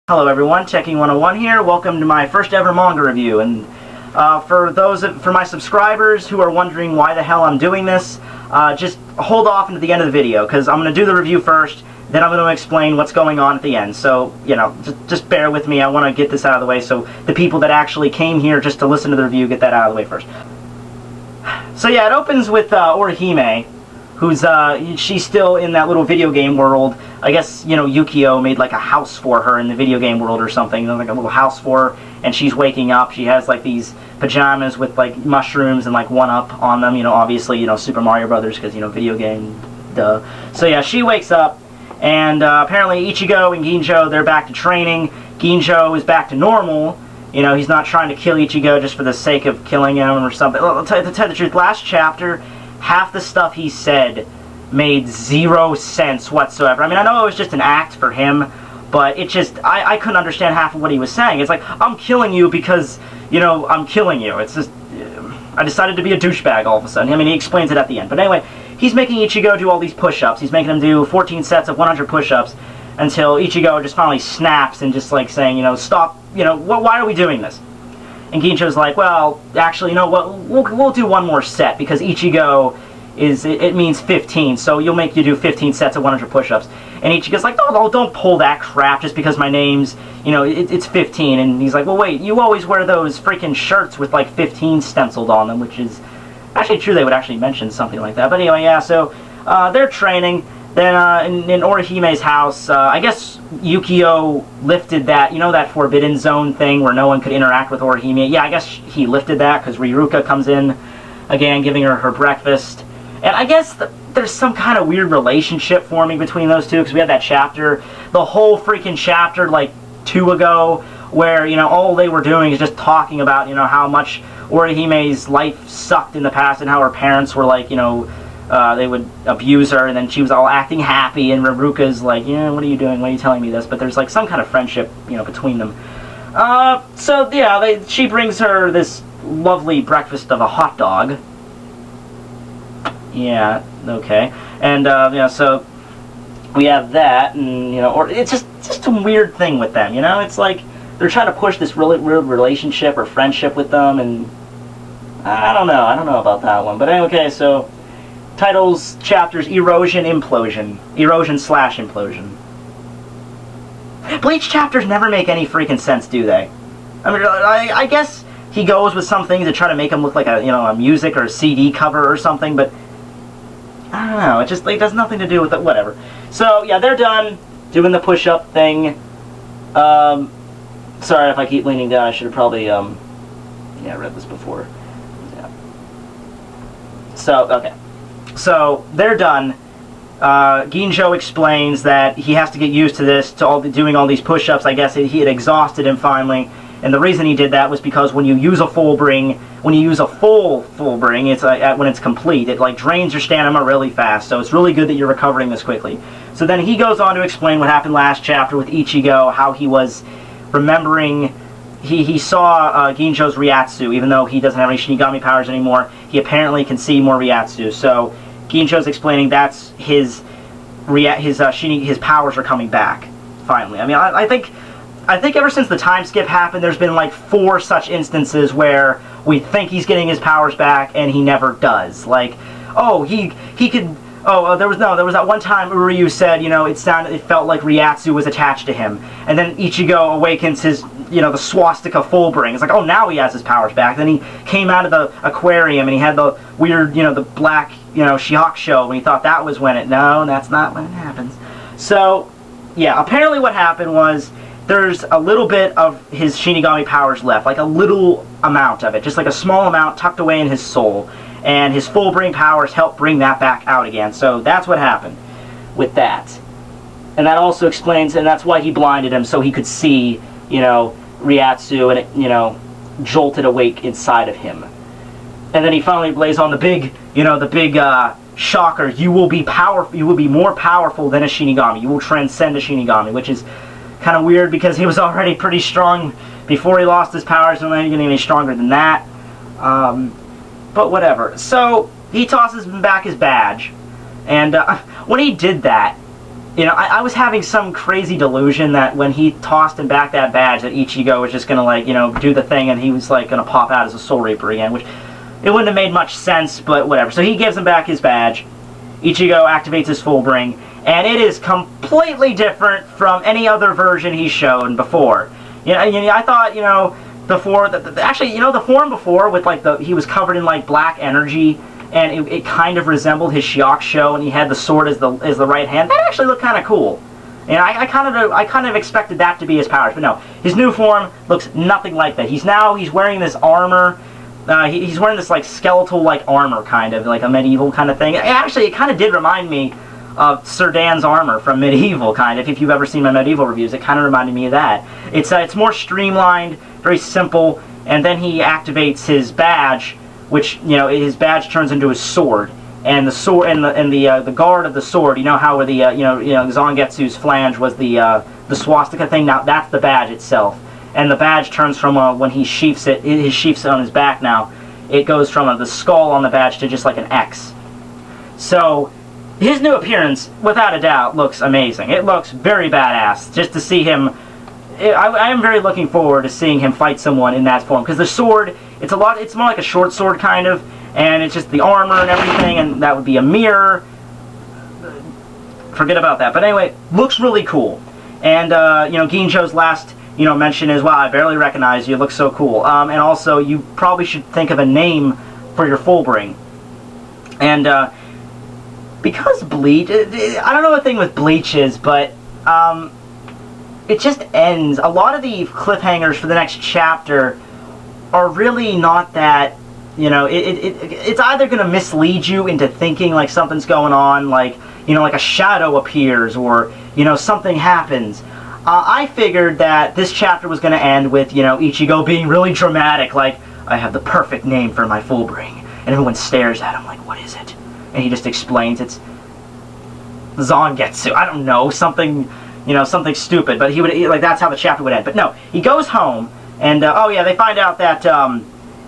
Hello everyone, Tekking101 here. Welcome to my first ever manga review. And for my subscribers who are wondering why the hell I'm doing this, just hold off until the end of the video, because I'm going to do the review first, then I'm going to explain what's going on at the end. So, you know, just bear with me. I want to get this out of the way so the people that actually came here just to listen to the review get that out of the way first. So yeah, it opens with Orihime, who's, she's still in that little video game world. I guess, you know, Yukio made like a house for her in the video game world or something, like a little house for her, and she's waking up. She has like these pajamas with like mushrooms and like 1-up on them, you know, obviously, you know, Super Mario Brothers, because, you know, video game, duh. So yeah, she wakes up, and apparently Ichigo and Ginjo, they're back to training. Ginjo is back to normal. You know, he's not trying to kill Ichigo just for the sake of killing him or something. To tell you the truth, last chapter, half the stuff he said made zero sense whatsoever. I mean, I know it was just an act for him, but it just, I couldn't understand half of what he was saying. It's like, I'm killing you because, you know, I'm killing you. It's just, I decided to be a douchebag all of a sudden. I mean, he explains it at the end. But anyway, he's making Ichigo do all these push-ups. He's making him do 14 sets of 100 push-ups until Ichigo just finally snaps and just like saying, you know, stop, you know, why are we doing this? And Gincho's like, well, actually, you know what, we'll do one more set, because Ichigo is, it means 15, so you'll make you do 15 sets of 100 push-ups. And Ichigo's like, no, don't pull that crap just because my name's, you know, it's 15. And he's like, well, wait, you always wear those freaking shirts with like 15 stenciled on them, which is actually true. They would actually mention something like that. But anyway, yeah, so they're training. Then in Orihime's house, I guess Yukio lifted that, you know, that forbidden zone thing where no one could interact with Orihime. Yeah, I guess he lifted that because Riruka comes in again, giving her breakfast. And I guess there's some kind of weird relationship forming between those two, because we had that chapter, the whole freaking chapter, like 2 ago, where, you know, all they were doing is just talking about, you know, how much Orihime's life sucked in the past and how her parents were like, you know, they would abuse her, and then she was all acting happy, and Riruka's like, yeah, what are you doing? Why are you telling me this? But there's like some kind of friendship, you know, between them. So yeah, she brings her this lovely breakfast of a hot dog. Yeah, okay. And, yeah, so we have that, and, you know, or it's just a weird thing with them, you know? It's like they're trying to push this really weird relationship or friendship with them, and I don't know about that one. But okay, so titles, chapters, Erosion, Implosion. Erosion/Implosion. Bleach chapters never make any freaking sense, do they? I mean, I guess he goes with some things to try to make them look like a, you know, a music or a CD cover or something, but I don't know, it just like does nothing to do with it, whatever. So yeah, they're done doing the push-up thing. Sorry if I keep leaning down, I should have probably yeah, read this before. Yeah. So, okay. So they're done. Ginjo explains that he has to get used to this, to doing all these push-ups. I guess he had exhausted him finally. And the reason he did that was because when you use a full bring, when you use a full bring, it's when it's complete, it like drains your stamina really fast. So it's really good that you're recovering this quickly. So then he goes on to explain what happened last chapter with Ichigo, how he was remembering, he saw Ginjo's Ryatsu, even though he doesn't have any Shinigami powers anymore. He apparently can see more Ryatsu. So Ginjo's explaining that's his powers are coming back finally. I mean, I think ever since the time skip happened, there's been like 4 such instances where we think he's getting his powers back and he never does. Like, oh, he could. Oh, there was that one time Uryu said, you know, it felt like Ryatsu was attached to him, and then Ichigo awakens his, you know, the swastika full bring. It's like, oh, now he has his powers back. Then he came out of the aquarium and he had the weird, you know, the black, you know, Shihakusho, and he thought that was when it. No, that's not when it happens. So, yeah, apparently what happened was, there's a little bit of his Shinigami powers left, like a little amount of it, just like a small amount tucked away in his soul, and his full bring powers help bring that back out again. So that's what happened with that. And that also explains, and that's why he blinded him, so he could see, you know, Ryatsu, and it, you know, jolted awake inside of him. And then he finally lays on the big, you know, the big shocker, you will be more powerful than a Shinigami. You will transcend a Shinigami, which is kind of weird because he was already pretty strong before he lost his powers, and then he's getting any stronger than that. But whatever. So he tosses back his badge, and when he did that, you know, I was having some crazy delusion that when he tossed him back that badge, that Ichigo was just gonna, like, you know, do the thing and he was, like, gonna pop out as a Soul Reaper again, which it wouldn't have made much sense, but whatever. So he gives him back his badge. Ichigo activates his full bring, and it is completely different from any other version he's shown before. You know, I thought, you know, before, actually, you know, the form before with, like, he was covered in, like, black energy, and it kind of resembled his Shiakusho, and he had the sword as the right hand. That actually looked kind of cool. And I kind of expected that to be his powers, but no. His new form looks nothing like that. He's wearing this armor. He's wearing this, like, skeletal-like armor, kind of, like a medieval kind of thing. Actually, it kind of did remind me of Sir Dan's armor from Medieval, kind of. If you've ever seen my Medieval reviews, it kind of reminded me of that. It's more streamlined, very simple, and then he activates his badge, which, you know, his badge turns into his sword, and the sword and the guard of the sword. You know how the you know Zangetsu's flange was the swastika thing. Now that's the badge itself, and the badge turns from when he sheaths it. His sheaths on his back now. It goes from the skull on the badge to just like an X. So his new appearance, without a doubt, looks amazing. It looks very badass. Just to see him, I am very looking forward to seeing him fight someone in that form, because the sword. It's more like a short sword, kind of, and it's just the armor and everything, and that would be a mirror. Forget about that. But anyway, looks really cool. And, you know, Ginjo's last, you know, mention is, wow, I barely recognize you, it looks so cool. And also, you probably should think of a name for your full bring. And, because Bleach, I don't know what the thing with Bleach is, but, it just ends. A lot of the cliffhangers for the next chapter are really not that, you know, it's either going to mislead you into thinking like something's going on, like, you know, like a shadow appears, or, you know, something happens. I figured that this chapter was going to end with, you know, Ichigo being really dramatic, like, I have the perfect name for my full bring, and everyone stares at him like, what is it? And he just explains it's Zangetsu. I don't know, something, you know, something stupid, but he would, like, that's how the chapter would end. But no, he goes home. And, oh yeah, they find out that,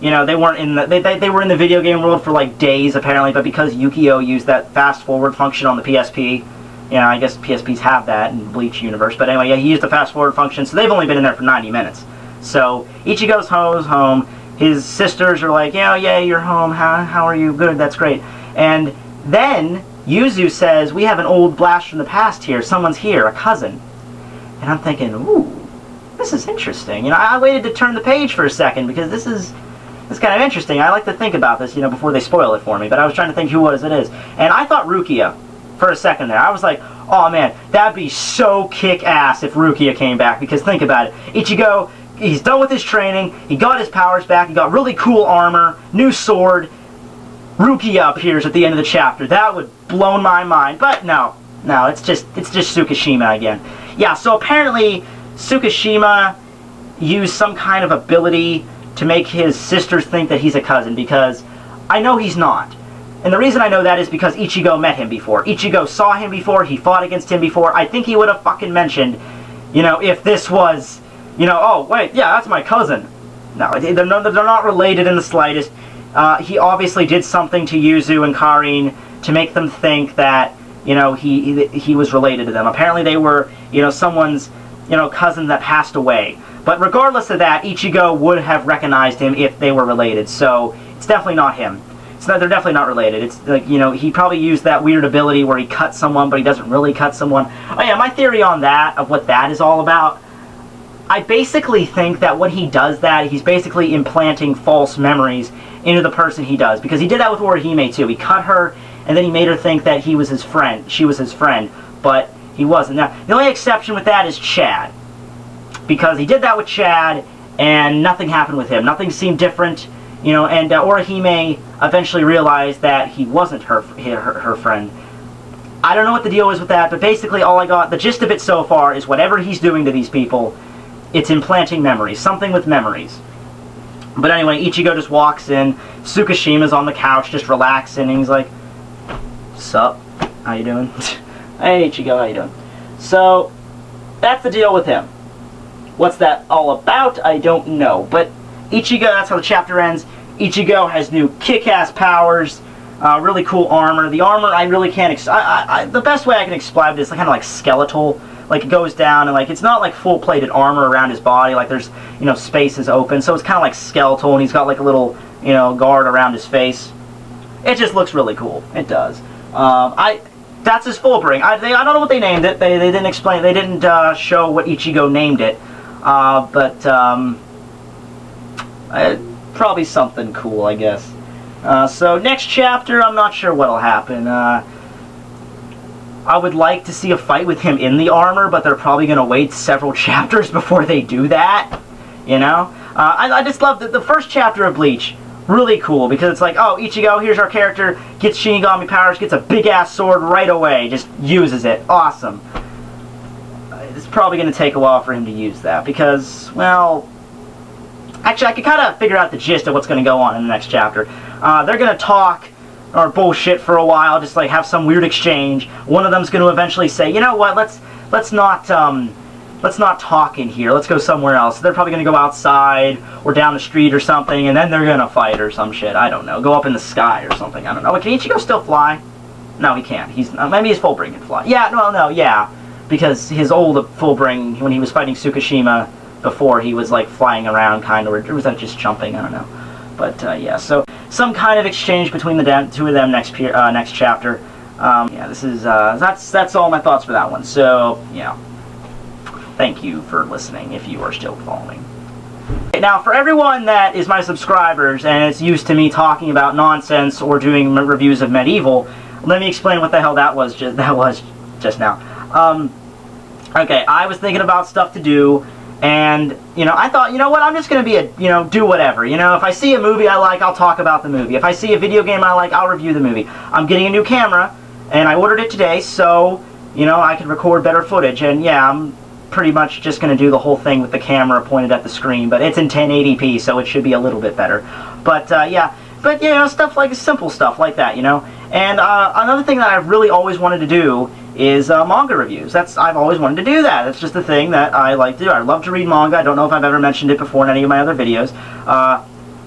you know, they weren't in the, they were in the video game world for, like, days, apparently, but because Yukio used that fast-forward function on the PSP, you know, I guess PSPs have that in Bleach universe, but anyway, yeah, he used the fast-forward function, so they've only been in there for 90 minutes. So, Ichigo's home, his sisters are like, yeah, you're home, how are you? Good, that's great. And then, Yuzu says, we have an old blast from the past here, someone's here, a cousin. And I'm thinking, ooh, this is interesting. You know, I waited to turn the page for a second because this is kind of interesting. I like to think about this, you know, before they spoil it for me. But I was trying to think who it is. And I thought Rukia for a second there. I was like, oh man, that'd be so kick-ass if Rukia came back. Because think about it. Ichigo, he's done with his training. He got his powers back. He got really cool armor, new sword. Rukia appears at the end of the chapter. That would blow my mind. But no, it's just Tsukishima again. Yeah, so apparently Tsukishima used some kind of ability to make his sisters think that he's a cousin, because I know he's not. And the reason I know that is because Ichigo met him before. Ichigo saw him before, he fought against him before. I think he would have fucking mentioned, you know, if this was, you know, oh, wait, yeah, that's my cousin. No, they're not related in the slightest. He obviously did something to Yuzu and Karin to make them think that, you know, he was related to them. Apparently they were, you know, someone's, you know, cousin that passed away. But regardless of that, Ichigo would have recognized him if they were related. So it's definitely not him. They're definitely not related. It's like, you know, he probably used that weird ability where he cuts someone, but he doesn't really cut someone. Oh yeah, my theory on that, of what that is all about, I basically think that when he does that, he's basically implanting false memories into the person he does. Because he did that with Orihime too. He cut her, and then he made her think that he was his friend. She was his friend, but he wasn't. Now, the only exception with that is Chad. Because he did that with Chad, and nothing happened with him. Nothing seemed different, you know, and Orihime eventually realized that he wasn't her friend. I don't know what the deal is with that, but basically all I got, the gist of it so far, is whatever he's doing to these people, it's implanting memories. Something with memories. But anyway, Ichigo just walks in, Tsukishima's on the couch just relaxing, and he's like, sup? How you doing? Hey Ichigo, how you doing? So, that's the deal with him. What's that all about? I don't know. But Ichigo, that's how the chapter ends. Ichigo has new kick-ass powers. Really cool armor. The armor, I really can't... the best way I can describe it is kind of like skeletal. Like, it goes down, and, like, it's not, like, full-plated armor around his body. Like, there's, you know, spaces open. So it's kind of like skeletal, and he's got, like, a little, you know, guard around his face. It just looks really cool. It does. That's his full bring. I don't know what they named it. They didn't explain. They didn't show what Ichigo named it. Probably something cool, I guess. So next chapter, I'm not sure what'll happen. I would like to see a fight with him in the armor, but they're probably going to wait several chapters before they do that. You know? I just love the first chapter of Bleach. Really cool, because it's like, oh, Ichigo, here's our character, gets Shinigami powers, gets a big-ass sword right away, just uses it. Awesome. It's probably going to take a while for him to use that, because, well... Actually, I can kind of figure out the gist of what's going to go on in the next chapter. They're going to talk, or bullshit for a while, just like have some weird exchange. One of them's going to eventually say, you know what, let's not talk in here, let's go somewhere else. They're probably going to go outside, or down the street or something, and then they're going to fight or some shit, I don't know. Go up in the sky or something, I don't know. Wait, can Ichigo still fly? No, he can't. Maybe his full bring can fly. Yeah, no, yeah. Because his old full bring, when he was fighting Tsukishima before, he was like flying around, kind of, or was that just jumping? I don't know. But, yeah, so some kind of exchange between the two of them next chapter. Yeah, this is, that's all my thoughts for that one. So, yeah. Thank you for listening, if you are still following. Now, for everyone that is my subscribers, and is used to me talking about nonsense or doing reviews of Medieval, let me explain what the hell that was just now. Okay, I was thinking about stuff to do, and, you know, I thought, you know what, I'm just going to be do whatever. You know, if I see a movie I like, I'll talk about the movie. If I see a video game I like, I'll review the movie. I'm getting a new camera, and I ordered it today, so, you know, I can record better footage, and yeah, I'm pretty much just going to do the whole thing with the camera pointed at the screen, but it's in 1080p, so it should be a little bit better. But, yeah, but, you know, stuff like, simple stuff like that, you know. And, another thing that I've really always wanted to do is, manga reviews. I've always wanted to do that. It's just a thing that I like to do. I love to read manga. I don't know if I've ever mentioned it before in any of my other videos. I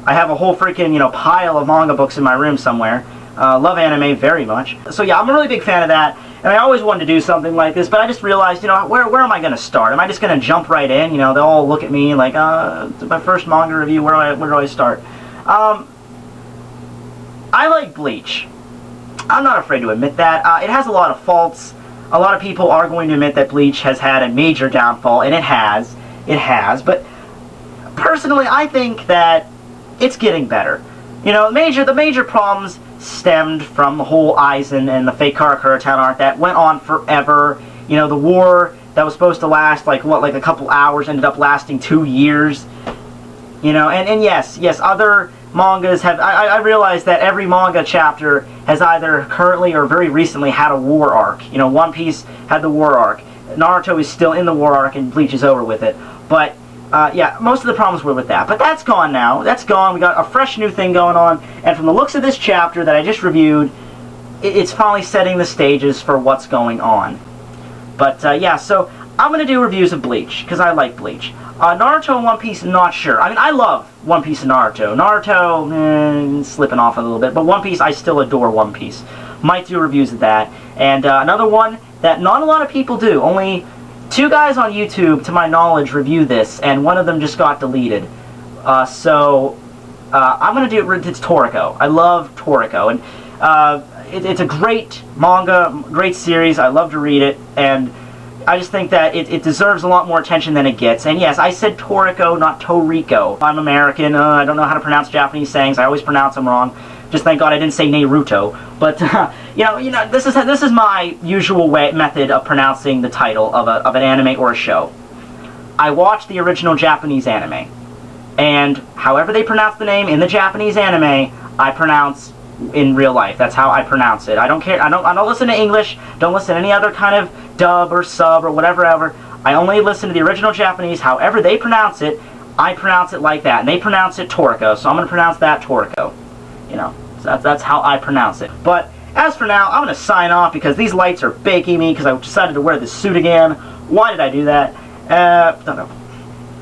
have a whole freaking, you know, pile of manga books in my room somewhere. Love anime very much. So, yeah, I'm a really big fan of that. And I always wanted to do something like this, but I just realized, you know, where am I going to start? Am I just going to jump right in? You know, they'll all look at me like, my first manga review, where do I start? I like Bleach. I'm not afraid to admit that. It has a lot of faults. A lot of people are going to admit that Bleach has had a major downfall, and it has. It has, but personally, I think that it's getting better. You know, the major problems stemmed from the whole Aizen and the fake Karakura town art that went on forever. You know, the war that was supposed to last, like, what, like a couple hours ended up lasting 2 years. You know, and yes, other mangas have... I realize that every manga chapter has either currently or very recently had a war arc. You know, One Piece had the war arc. Naruto is still in the war arc, and Bleach is over with it. But... yeah, most of the problems were with that. But that's gone now. That's gone. We got a fresh new thing going on. And from the looks of this chapter that I just reviewed, it's finally setting the stages for what's going on. But, yeah, so I'm going to do reviews of Bleach, because I like Bleach. Naruto and One Piece, not sure. I mean, I love One Piece and Naruto. Naruto, slipping off a little bit. But One Piece, I still adore One Piece. Might do reviews of that. And another one that not a lot of people do. Only 2 guys on YouTube, to my knowledge, review this, and one of them just got deleted. So, I'm going to do it. It's Toriko. I love Toriko, and it's a great manga, great series. I love to read it, and I just think that it deserves a lot more attention than it gets. And yes, I said Toriko, not Toriko. I'm American. I don't know how to pronounce Japanese sayings. I always pronounce them wrong. Just thank God I didn't say Naruto. But you know, this is my usual method of pronouncing the title of an anime or a show. I watch the original Japanese anime, and however they pronounce the name in the Japanese anime, I pronounce in real life. That's how I pronounce it. I don't care. I don't listen to English. Don't listen to any other kind of dub or sub or whatever ever. I only listen to the original Japanese. However they pronounce it, I pronounce it like that. And they pronounce it Toriko, so I'm going to pronounce that Toriko. You know, so that's how I pronounce it. But as for now, I'm going to sign off because these lights are baking me because I decided to wear this suit again. Why did I do that? Don't know.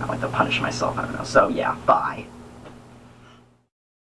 I like to punish myself. I don't know. So yeah, bye.